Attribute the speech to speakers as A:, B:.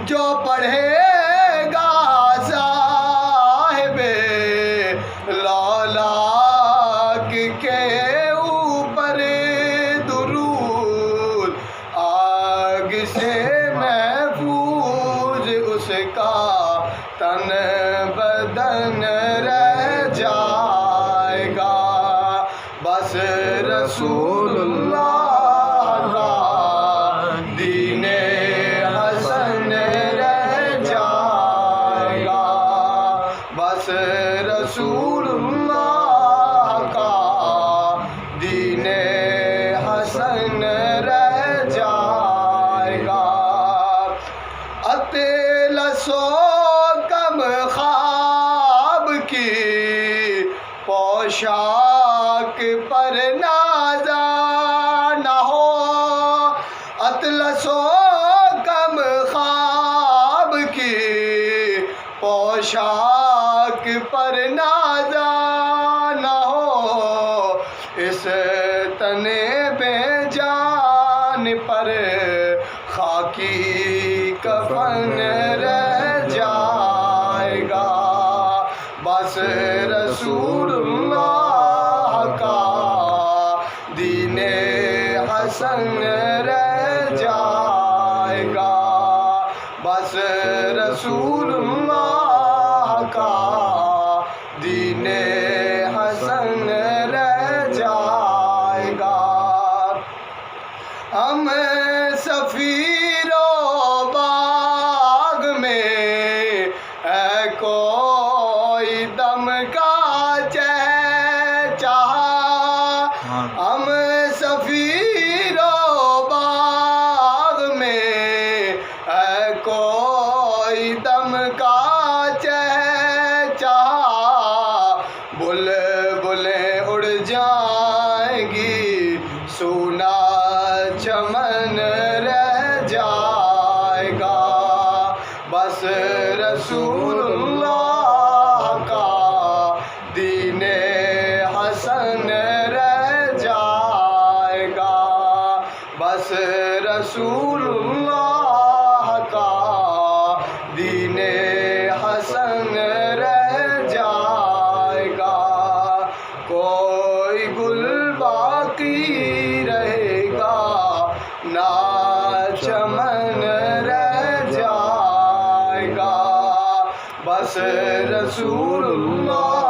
A: جو پڑھے گا صاحب لولاک کے اوپر درود، آگ سے محفوظ اس کا تن بدن رہ جائے گا، بس رسول اللہ کا دین حسن رہ جائے گا، بس رسول اللہ کا دین حسن رہ جائے گا۔ اطلسو کم خواب کی پوشاک پر نازا نہ ہو، اطلسو کم خواب کی پوشاک پر نازا نہ ہو، اس تن بے جان پر خاکی کفن رہ جائے گا، بس رسول اللہ کا دین حسن رہ جائے گا، بس رسول اللہ کا دین حسن رہ جائے گا۔ ہم سفیر و باغ میں ہے کوئی دم کا چہچہا، ہم سفیر و باغ میں ہے کوئی دم کا چہچہا، بلبلیں اڑ جائیں گی سونا چمن رہ جائے گا، بس رسول اللہ کا دین حسن رہ جائے گا، بس رسول اللہ کا دین حسن رہ جائے گا۔ کوئی گل باقی رہے گا نہ چمن رہ جائے گا، بس رسول اللہ